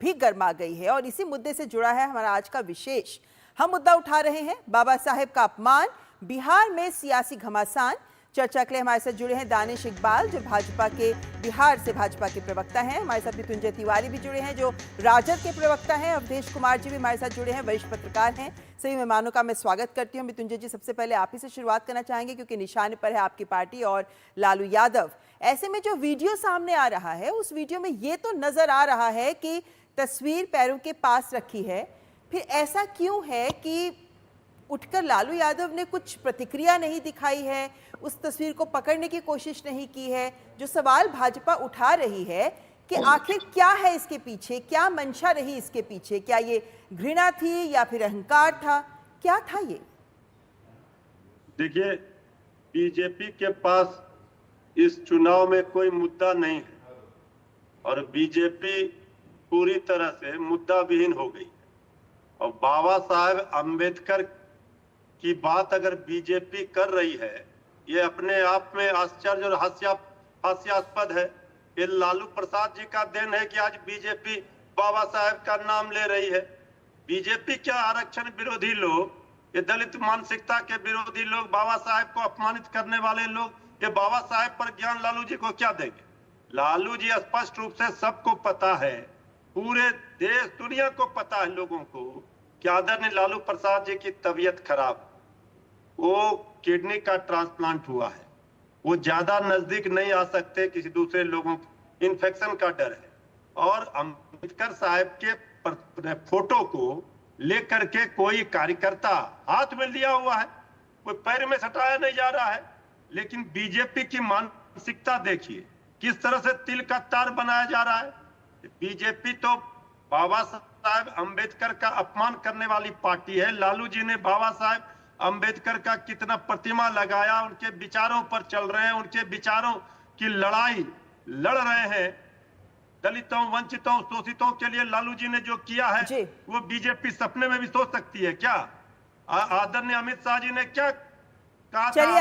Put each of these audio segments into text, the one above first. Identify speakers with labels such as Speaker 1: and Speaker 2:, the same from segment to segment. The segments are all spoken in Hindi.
Speaker 1: भी गर्मा गई है और इसी मुद्दे से जुड़ा है हमारा आज का विशेष। हम मुद्दा उठा रहे हैं बाबा साहेब का अपमान, बिहार में सियासी घमासान। चर्चा के लिए हमारे साथ जुड़े हैं दानिश इकबाल, जो भाजपा के बिहार से भाजपा के प्रवक्ता हैं। हमारे साथ मृत्युंजय तिवारी भी जुड़े हैं, जो राजद के प्रवक्ता हैं। अवधेश कुमार जी भी हमारे साथ जुड़े हैं, वरिष्ठ पत्रकार हैं। सभी मेहमानों का मैं स्वागत करती हूँ। मृत्युंजय जी, सबसे पहले आप ही से शुरुआत करना चाहेंगे क्योंकि निशाने पर है आपकी पार्टी और लालू यादव। ऐसे में जो वीडियो सामने आ रहा है, उस वीडियो में ये तो नजर आ रहा है कि तस्वीर पैरों के पास रखी है, फिर ऐसा क्यों है कि उठकर लालू यादव ने कुछ प्रतिक्रिया नहीं दिखाई है, उस तस्वीर को पकड़ने की कोशिश नहीं की है? जो सवाल भाजपा उठा रही है कि आखिर क्या है इसके पीछे, क्या मंशा रही इसके पीछे? क्या ये घृणा थी या फिर अहंकार था? क्या था ये?
Speaker 2: देखिए, बीजेपी के पास इस चुनाव में कोई मुद्दा नहीं है और बीजेपी पूरी तरह से मुद्दा विहीन हो गई। और बाबा साहेब अंबेडकर की बात अगर बीजेपी कर रही है, ये अपने आप में आश्चर्य और हास्यास्पद है। ये लालू प्रसाद जी का देन है कि आज बीजेपी बाबा साहेब का नाम ले रही है। बीजेपी क्या आरक्षण विरोधी लोग, ये दलित मानसिकता के विरोधी लोग, बाबा साहेब को अपमानित करने वाले लोग, ये बाबा साहेब पर ज्ञान लालू जी को क्या देंगे? लालू जी स्पष्ट रूप से सबको पता है, पूरे देश दुनिया को पता है लोगों को कि आदरणीय लालू प्रसाद जी की तबीयत खराब, वो किडनी का ट्रांसप्लांट हुआ है, वो ज्यादा नजदीक नहीं आ सकते, किसी दूसरे लोगों को इन्फेक्शन का डर है। और अंबेडकर साहब के फोटो को लेकर के कोई कार्यकर्ता हाथ में लिया हुआ है, कोई पैर में सटाया नहीं जा रहा है। लेकिन बीजेपी की मानसिकता देखिए, किस तरह से तिल का तार बनाया जा रहा है। बीजेपी तो बाबा साहेब अंबेडकर का अपमान करने वाली पार्टी है। लालू जी ने बाबा साहेब अंबेडकर का कितना प्रतिमा लगाया, उनके विचारों पर चल रहे हैं, उनके विचारों की लड़ाई लड़ रहे हैं। दलितों, वंचितों, शोषितों के लिए लालू जी ने जो किया है वो बीजेपी सपने में भी सोच सकती है क्या? आदरणीय अमित शाह जी ने क्या कहा?
Speaker 1: चलिए,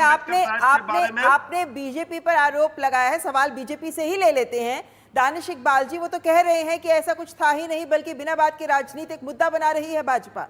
Speaker 1: आपने बीजेपी पर आरोप लगाया है, सवाल बीजेपी से ही ले लेते हैं। दानिश इकबाल जी, वो तो कह रहे हैं कि ऐसा कुछ था ही नहीं, बल्कि बिना बात के राजनीतिक मुद्दा बना रही है भाजपा।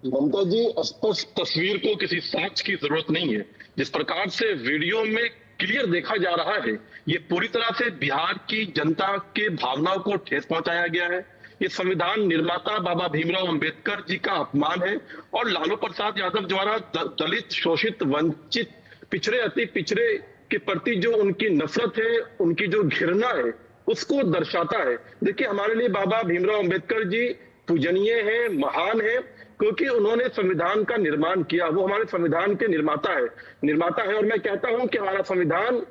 Speaker 3: ममता जी, स्पष्ट तस्वीर को किसी साक्ष्य की जरूरत नहीं है। जिस प्रकार से वीडियो में क्लियर देखा जा रहा है, ये पूरी तरह से बिहार की जनता के भावनाओं को ठेस पहुंचाया गया है। ये संविधान निर्माता बाबा भीमराव अंबेडकर जी का अपमान है और लालू प्रसाद यादव द्वारा दलित, शोषित, वंचित, पिछड़े, अति पिछड़े के प्रति जो उनकी नफरत है, उनकी जो घृणा है, उसको दर्शाता है। देखिए, हमारे लिए बाबा भीमराव अंबेडकर जी पूजनीय है, महान है, क्योंकि उन्होंने संविधान का निर्माण किया। वो हमारे संविधान के निर्माता है। और मैं कहता हूं कि हमारा संविधान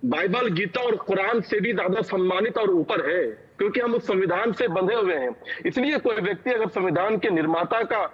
Speaker 3: बाइबल, गीता और कुरान से भी ज्यादा सम्मानित और ऊपर है, क्योंकि हम उस संविधान से बंधे हुए हैं। इसलिए कोई व्यक्ति अगर संविधान के निर्माता का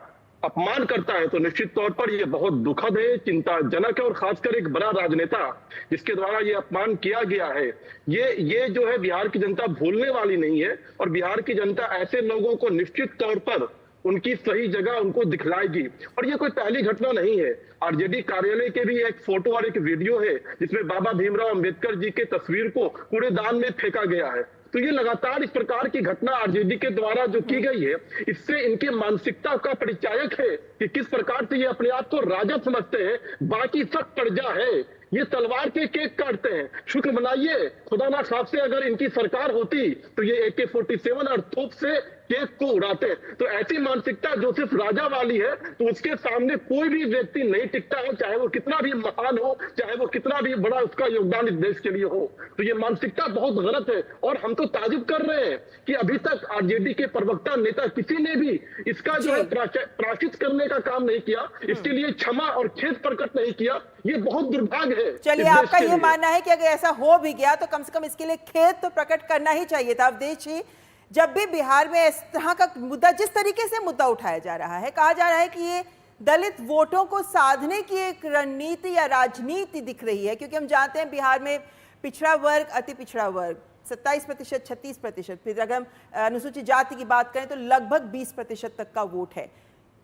Speaker 3: अपमान करता है तो निश्चित तौर पर यह बहुत दुखद है, चिंताजनक है। और खासकर एक बड़ा राजनेता जिसके द्वारा ये अपमान किया गया है, ये जो है बिहार की जनता भूलने वाली नहीं है। और बिहार की जनता ऐसे लोगों को निश्चित तौर पर उनकी सही जगह उनको दिखलाएगी। और ये कोई पहली घटना नहीं है। आरजेडी कार्यालय के भी एक फोटो और एक वीडियो है जिसमें बाबा भीमराव अंबेडकर जी के तस्वीर को कूड़ेदान में फेंका गया है। तो ये लगातार इस प्रकार की घटना आरजेडी के द्वारा जो की गई है, इससे इनके मानसिकता का परिचायक है कि किस प्रकार से ये अपने आप को राजा समझते हैं, बाकी सब प्रजा है। ये तलवार के केक काटते हैं। शुक्र मनाइए खुदा ना खास्ते अगर इनकी सरकार होती तो ये AK-47 और तोप से केक को उड़ाते। तो ऐसी मानसिकता जो सिर्फ राजा वाली है, तो उसके सामने कोई भी व्यक्ति नहीं टिकता है, चाहे वो कितना भी महान हो, चाहे वो कितना भी बड़ा उसका योगदान इस देश के लिए हो। तो ये मानसिकता बहुत गलत है। और हम तो ताजुब कर रहे हैं कि अभी तक आरजेडी के प्रवक्ता नेता किसी ने भी इसका जो है प्रायश्चित करने का काम नहीं किया, इसके लिए क्षमा और खेद प्रकट नहीं किया। ये बहुत दुर्भाग्य है।
Speaker 1: चलिए, आपका ये मानना है कि अगर ऐसा हो भी गया तो कम से कम इसके लिए खेद तो प्रकट करना ही चाहिए था। अवधेश जी, जब भी बिहार में इस तरह का मुद्दा, जिस तरीके से मुद्दा उठाया जा रहा है, कहा जा रहा है कि ये दलित वोटों को साधने की एक रणनीति या राजनीति दिख रही है, क्योंकि हम जानते हैं बिहार में पिछड़ा वर्ग, अति पिछड़ा वर्ग 27%, 36%, फिर अगर हम अनुसूचित जाति की बात करें तो लगभग 20% तक का वोट है।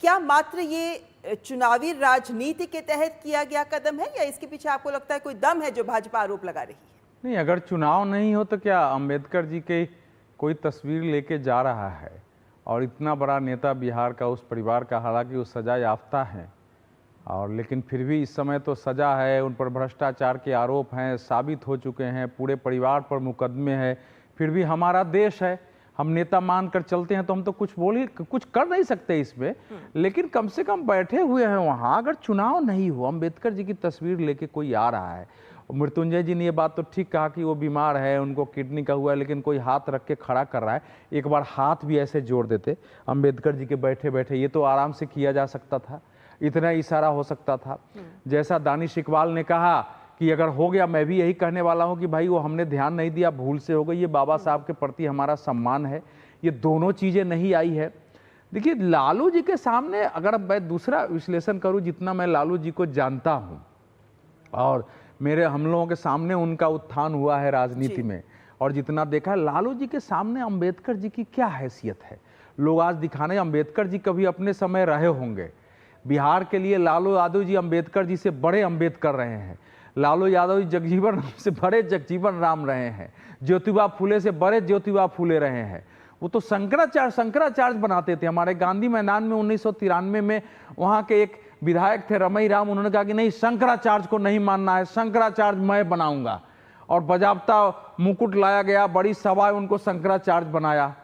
Speaker 1: क्या मात्र ये चुनावी राजनीति के तहत किया गया कदम है या इसके पीछे आपको लगता है कोई दम है जो भाजपा आरोप लगा रही है?
Speaker 4: नहीं, अगर चुनाव नहीं हो तो क्या अंबेडकर जी के कोई तस्वीर लेके जा रहा है और इतना बड़ा नेता बिहार का, उस परिवार का, हालांकि वो सजा याफ्ता हैं और लेकिन फिर भी इस समय तो सजा है, उन पर भ्रष्टाचार के आरोप हैं, साबित हो चुके हैं, पूरे परिवार पर मुकदमे हैं, फिर भी हमारा देश है, हम नेता मान कर चलते हैं तो हम तो कुछ कर नहीं सकते इसमें। लेकिन कम से कम बैठे हुए हैं वहाँ, अगर चुनाव नहीं हो, अम्बेडकर जी की तस्वीर लेके कोई आ रहा है, मृत्युंजय जी ने ये बात तो ठीक कहा कि वो बीमार है, उनको किडनी का हुआ है, लेकिन कोई हाथ रख के खड़ा कर रहा है, एक बार हाथ भी ऐसे जोड़ देते अम्बेडकर जी के बैठे बैठे, ये तो आराम से किया जा सकता था, इतना इशारा हो सकता था। जैसा दानिश इकबाल ने कहा कि अगर हो गया, मैं भी यही कहने वाला हूं कि भाई वो हमने ध्यान नहीं दिया, भूल से हो गई, ये बाबा साहब के प्रति हमारा सम्मान है, ये दोनों चीजें नहीं आई है। देखिए लालू जी के सामने अगर मैं दूसरा विश्लेषण करूं, जितना मैं लालू जी को जानता हूं और मेरे हम लोगों के सामने उनका उत्थान हुआ है राजनीति में और जितना देखा है, लालू जी के सामने अम्बेडकर जी की क्या हैसियत है। लोग आज दिखाने, अम्बेडकर जी कभी अपने समय रहे होंगे, बिहार के लिए लालू यादव जी अम्बेडकर जी से बड़े अम्बेडकर रहे हैं, लालू यादव जी जगजीवन राम से बड़े जगजीवन राम रहे हैं, ज्योतिबा फूले से बड़े ज्योतिबा फूले रहे हैं। वो तो शंकराचार्य बनाते थे। हमारे गांधी मैदान में 1993 में वहाँ के एक विधायक थे रमई राम, उन्होंने कहा कि नहीं, शंकराचार्य को नहीं मानना है, शंकराचार्य मैं बनाऊंगा, और बजाबता मुकुट लाया गया, बड़ी सभा उनको शंकराचार्य बनाया।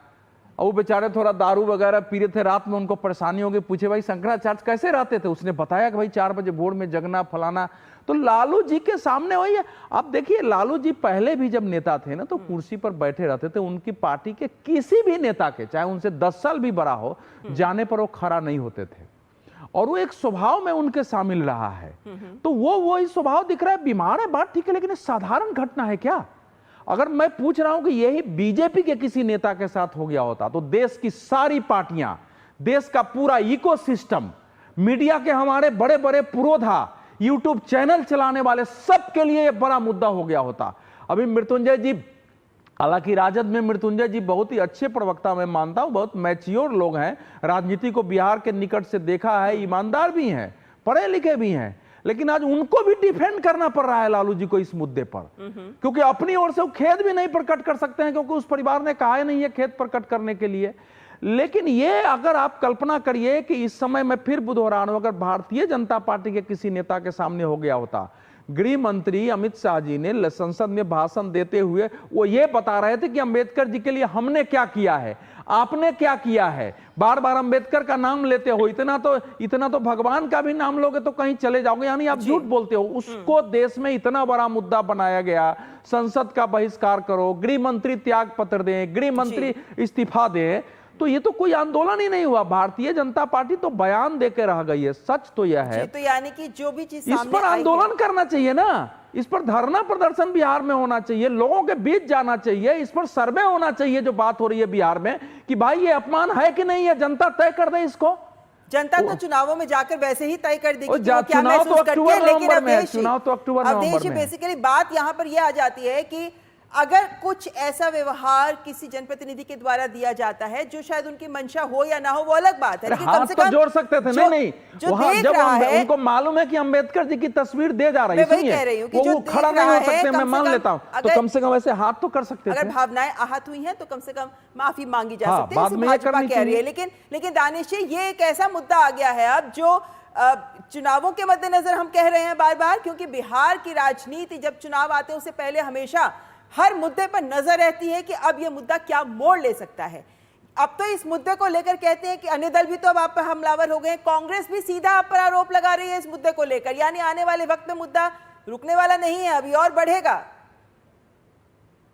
Speaker 4: और वो बेचारे थोड़ा दारू वगैरह पी रहे थे, रात में उनको परेशानी हो गई, पूछे भाई शंकराचार्य कैसे रहते थे, उसने बताया कि भाई 4 बजे भोर में जगना फलाना। तो लालू जी के सामने वही है। आप देखिए लालू जी पहले भी जब नेता थे ना, तो कुर्सी पर बैठे रहते थे, उनकी पार्टी के किसी भी नेता के, चाहे उनसे 10 साल भी बड़ा हो, जाने पर वो खड़ा नहीं होते थे, और वो एक स्वभाव में उनके शामिल रहा है। तो वो ही स्वभाव दिख रहा है। बीमार है, बात ठीक है, लेकिन साधारण घटना है क्या? अगर मैं पूछ रहा हूं कि यही बीजेपी के किसी नेता के साथ हो गया होता तो देश की सारी पार्टियां, देश का पूरा इकोसिस्टम, मीडिया के हमारे बड़े बड़े पुरोधा, यूट्यूब चैनल चलाने वाले, सबके लिए यह बड़ा मुद्दा हो गया होता। अभी मृत्युंजय जी, हालांकि राजद में मृत्युंजय जी बहुत ही अच्छे प्रवक्ता मैं मानता हूं, बहुत मैच्योर लोग हैं, राजनीति को बिहार के निकट से देखा है, ईमानदार भी हैं, पढ़े लिखे भी हैं, लेकिन आज उनको भी डिफेंड करना पड़ रहा है लालू जी को इस मुद्दे पर, क्योंकि अपनी ओर से वो खेद भी नहीं प्रकट कर सकते हैं, क्योंकि उस परिवार ने कहा ही नहीं है खेद प्रकट करने के लिए। लेकिन ये अगर आप कल्पना करिए कि इस समय मैं फिर दोहरा रहा हूं, अगर भारतीय जनता पार्टी के किसी नेता के सामने हो गया होता, गृह मंत्री अमित शाह जी ने संसद में भाषण देते हुए वो ये बता रहे थे कि अंबेडकर जी के लिए हमने क्या किया है, आपने क्या किया है, बार बार अंबेडकर का नाम लेते हो, इतना तो भगवान का भी नाम लोगे तो कहीं चले जाओगे, यानी आप झूठ बोलते हो। उसको देश में इतना बड़ा मुद्दा बनाया गया, संसद का बहिष्कार करो, गृह मंत्री त्याग पत्र दें, गृह मंत्री इस्तीफा दें, तो ये तो कोई आंदोलन ही नहीं हुआ। भारतीय जनता पार्टी तो बयान देकर रह गई है, सच तो यह है।
Speaker 1: तो यानी कि जो भी चीज
Speaker 4: इस पर आंदोलन करना चाहिए ना, इस पर धरना प्रदर्शन बिहार में होना चाहिए, लोगों के बीच जाना चाहिए, इस पर सर्वे होना चाहिए। जो बात हो रही है बिहार में कि भाई ये अपमान है कि नहीं है, जनता तय कर दे इसको।
Speaker 1: जनता तो चुनावों में जाकर वैसे ही तय कर देगी कि
Speaker 4: क्या महसूस करती है, लेकिन
Speaker 1: चुनाव तो अक्टूबर नवंबर में। बेसिकली बात यहाँ पर यह आ जाती है कि अगर कुछ ऐसा व्यवहार किसी जनप्रतिनिधि के द्वारा दिया जाता है जो शायद उनकी मंशा हो या ना हो, वो अलग बात है, लेकिन कम से कम
Speaker 4: जोड़ सकते थे। नहीं वहां जब उनको मालूम है कि अंबेडकर जी की तस्वीर दे जा रही है,
Speaker 1: मैं वही कह रही हूं कि जो
Speaker 4: खड़ा नहीं हो सकते, मैं मान लेता हूं, तो कम से कम ऐसे हाथ तो कर सकते थे।
Speaker 1: अगर भावनाएं आहत हुई हैं तो कम से कम माफी मांगी जा सकती है, भाजपा कह रही है। लेकिन दानिश जी, ये एक ऐसा मुद्दा आ गया है अब जो चुनावों के मद्देनजर हम कह रहे हैं बार बार, क्योंकि बिहार की राजनीति जब चुनाव आते हैं उससे पहले हमेशा हर मुद्दे पर नजर रहती है कि अब यह मुद्दा क्या मोड़ ले सकता है। अब तो इस मुद्दे को लेकर कहते हैं कि अन्य दल भी तो अब आप पर हमलावर हो गए, कांग्रेस भी सीधा आप पर आरोप लगा रही है इस मुद्दे को लेकर, यानी आने वाले वक्त में मुद्दा रुकने वाला नहीं है, अभी और बढ़ेगा।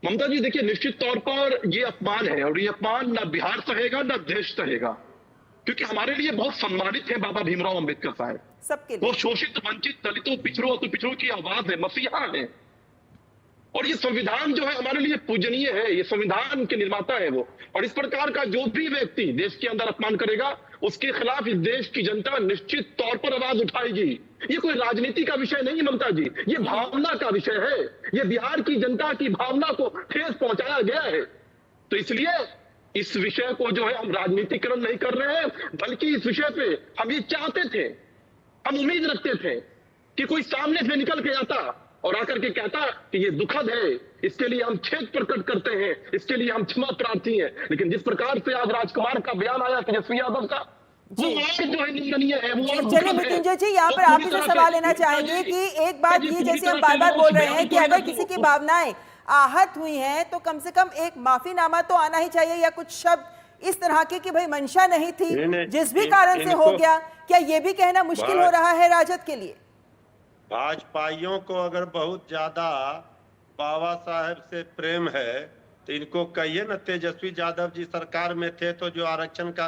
Speaker 3: ममता जी देखिए, निश्चित तौर पर ये अपमान है, और ये अपमान ना बिहार सहेगा ना देश सहेगा, क्योंकि हमारे लिए बहुत सम्मानित है बाबा भीमराव अंबेडकर साहब।
Speaker 1: सबके लिए
Speaker 3: वो शोषित, वंचित, दलितों, पिछड़ों, अति पिछड़ों की आवाज है, मसीहा है। और ये संविधान जो है हमारे लिए पूजनीय है, ये संविधान के निर्माता है वो। और इस प्रकार का जो भी व्यक्ति देश के अंदर अपमान करेगा, उसके खिलाफ इस देश की जनता निश्चित तौर पर आवाज उठाएगी। ये कोई राजनीति का विषय नहीं है ममता जी, ये भावना का विषय है। ये बिहार की जनता की भावना को ठेस पहुंचाया गया है। तो इसलिए इस विषय को जो है हम राजनीतिकरण नहीं कर रहे हैं, बल्कि इस विषय पे हम ये चाहते थे, हम उम्मीद रखते थे कि कोई सामने से निकल के आता और आकर के कहता कि ये दुखद है, इसके लिए हम खेद प्रकट करते हैं, इसके लिए हम क्षमा प्रार्थी हैं। लेकिन जिस प्रकार से आज राजकुमार का बयान आया तेजस्वी यादव का, वो और जो है निंदनीय है, वो और
Speaker 1: चलिए
Speaker 3: दुखद है।
Speaker 1: मृत्युंजय जी, यहाँ पर आप इसे सवाल लेना चाहेंगे कि एक बात ये, जैसे हम बार बार बोल रहे हैं कि अगर किसी की भावनाएं आहत हुई हैं तो कम से कम एक माफीनामा तो आना ही चाहिए, या कुछ शब्द इस तरह के कि भाई मंशा नहीं थी, जिस भी कारण से हो गया। क्या ये भी कहना मुश्किल हो रहा है राजद के लिए?
Speaker 2: भाजपाइयों को अगर बहुत ज्यादा बाबा साहेब से प्रेम है तो इनको कहिए ना, तेजस्वी यादव जी सरकार में थे तो जो आरक्षण का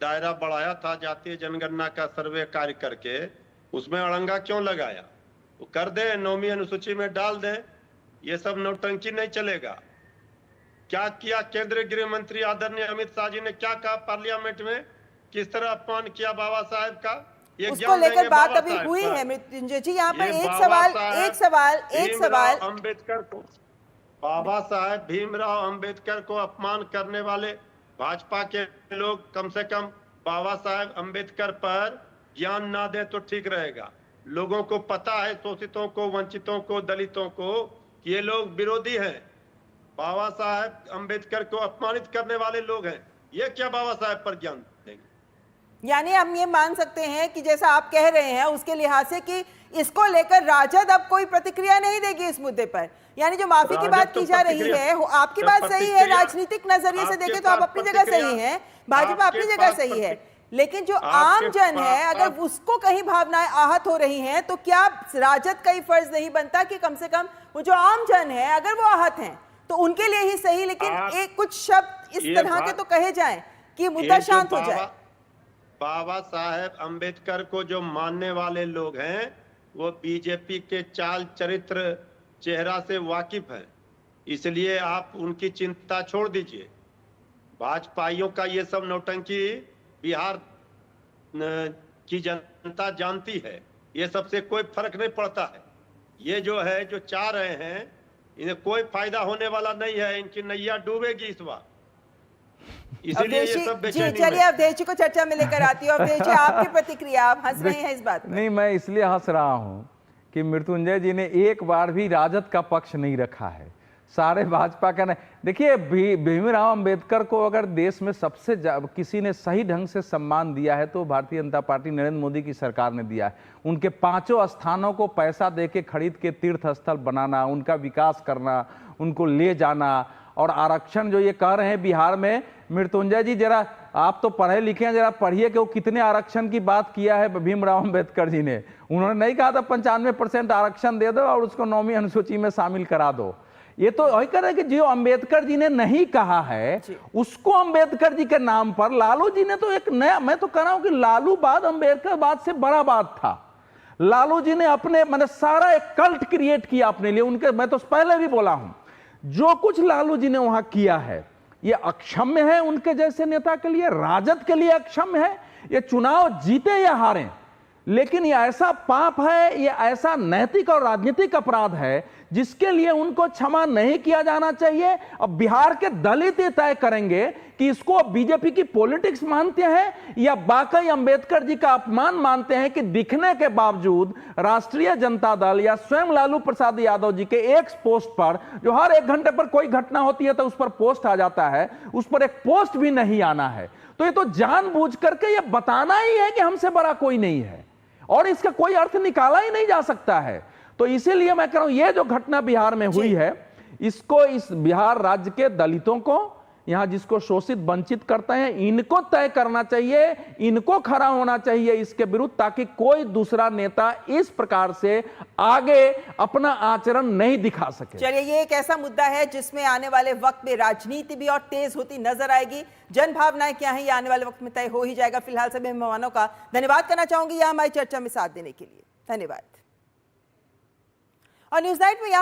Speaker 2: दायरा बढ़ाया था जातीय जनगणना का सर्वे कार्य करके, उसमें अड़ंगा क्यों लगाया? वो कर दे, 9वीं अनुसूची में डाल दे, ये सब नौटंकी नहीं चलेगा। क्या किया केंद्रीय गृह मंत्री आदरणीय अमित शाह जी ने, क्या कहा पार्लियामेंट में, किस तरह अपमान किया बाबा साहेब का,
Speaker 1: उसको लेकर बात अभी हुई है मृत्युंजय जी। यहाँ पर एक सवाल
Speaker 2: अंबेडकर को, बाबा साहेब भीमराव अंबेडकर को अपमान करने वाले भाजपा के लोग कम से कम बाबा साहेब अंबेडकर पर ज्ञान ना दे तो ठीक रहेगा। लोगों को पता है, शोषितों को, वंचितों को, दलितों को, ये लोग विरोधी हैं, बाबा साहेब अंबेडकर को अपमानित करने वाले लोग हैं। ये क्या बाबा साहेब पर ज्ञान देंगे?
Speaker 1: यानी हम ये मान सकते हैं कि जैसा आप कह रहे हैं उसके लिहाज से कि इसको लेकर राजद अब कोई प्रतिक्रिया नहीं देगी इस मुद्दे पर, यानी जो माफी की बात की जा रही है, आपकी बात सही है, राजनीतिक नजरिए से देखें तो आप अपनी जगह सही हैं, भाजपा अपनी जगह सही है, लेकिन जो आम जन है अगर उसको कहीं भावनाएं आहत हो रही हैं तो क्या राजद का ही फर्ज नहीं बनता कि कम से कम वो जो आम जन है अगर वो आहत हैं तो उनके लिए ही सही, लेकिन एक कुछ शब्द इस तरह के तो कहे जाएं कि मुद्दा शांत हो जाए।
Speaker 2: बाबा साहेब अंबेडकर को जो मानने वाले लोग हैं वो बीजेपी के चाल चरित्र चेहरा से वाकिफ है, इसलिए आप उनकी चिंता छोड़ दीजिए। भाजपाइयों का ये सब नौटंकी बिहार की जनता जानती है, ये सबसे कोई फर्क नहीं पड़ता है। ये जो है जो चाह रहे हैं इन्हें कोई फायदा होने वाला नहीं है, इनकी नैया डूबेगी इस बार, इसीलिए ये सब बेचैनी।
Speaker 1: चलिए अवधेश जी को चर्चा में लेकर आती हूँ। अवधेश जी, आपकी प्रतिक्रिया, आप हंस रहे हैं इस बात पर।
Speaker 4: नहीं, मैं इसलिए हंस रहा हूं कि मृत्युंजय जी ने एक बार भी राजद का पक्ष नहीं रखा है, सारे भाजपा का नहीं। देखिए, भीमराव अंबेडकर को अगर देश में सबसे किसी ने सही ढंग से सम्मान दिया है तो भारतीय जनता पार्टी नरेंद्र मोदी की सरकार ने दिया है। उनके 5 स्थानों को पैसा देके खरीद के तीर्थ स्थल बनाना, उनका विकास करना, उनको ले जाना, और आरक्षण जो ये कह रहे हैं बिहार में, मृत्युंजय जी जरा आप तो पढ़े लिखे हैं, जरा पढ़िए कि वो कितने आरक्षण की बात किया है भीमराव अंबेडकर जी ने। उन्होंने नहीं कहा था 95% आरक्षण दे दो और उसको 9वीं अनुसूची में शामिल करा दो। ये तो वही कह रहे हैं कि जो अंबेडकर जी ने नहीं कहा है उसको अंबेडकर जी के नाम पर लालू जी ने तो एक नया, मैं तो कह रहा हूं कि लालू बाद अंबेडकर बाद से बड़ा बात था। लालू जी ने अपने मतलब सारा एक कल्ट क्रिएट किया अपने लिए। उनके, मैं तो पहले भी बोला हूं, जो कुछ लालू जी ने वहां किया है ये अक्षम्य है उनके जैसे नेता के लिए, राजद के लिए अक्षम्य है। ये चुनाव जीते या हारें, लेकिन ये ऐसा पाप है, ये ऐसा नैतिक और राजनीतिक अपराध है जिसके लिए उनको क्षमा नहीं किया जाना चाहिए। अब बिहार के दलित ये तय करेंगे कि इसको बीजेपी की पॉलिटिक्स मानते हैं या वाकई अंबेडकर जी का अपमान मानते हैं कि दिखने के बावजूद राष्ट्रीय जनता दल या स्वयं लालू प्रसाद यादव जी के एक पोस्ट पर, जो हर 1 घंटे पर कोई घटना होती है तो उस पर पोस्ट आ जाता है, उस पर एक पोस्ट भी नहीं आना है। तो ये तो जानबूझ करके ये बताना ही है कि हमसे बड़ा कोई नहीं है और इसका कोई अर्थ निकाला ही नहीं जा सकता है। तो इसीलिए मैं कह रहा हूं ये जो घटना बिहार में हुई है, इसको इस बिहार राज्य के दलितों को, यहां जिसको शोषित वंचित करते हैं, इनको तय करना चाहिए, इनको खड़ा होना चाहिए इसके विरुद्ध, ताकि कोई दूसरा नेता इस प्रकार से आगे अपना आचरण नहीं दिखा सके।
Speaker 1: चलिए, ये एक ऐसा मुद्दा है जिसमें आने वाले वक्त में राजनीति भी और तेज होती नजर आएगी। जन भावनाएं क्या है ये आने वाले वक्त में तय हो ही जाएगा। फिलहाल सभी मेहमानों का धन्यवाद करना चाहूंगी यहां हमारी चर्चा में साथ देने के लिए। धन्यवाद। और न्यूज़ नाइट में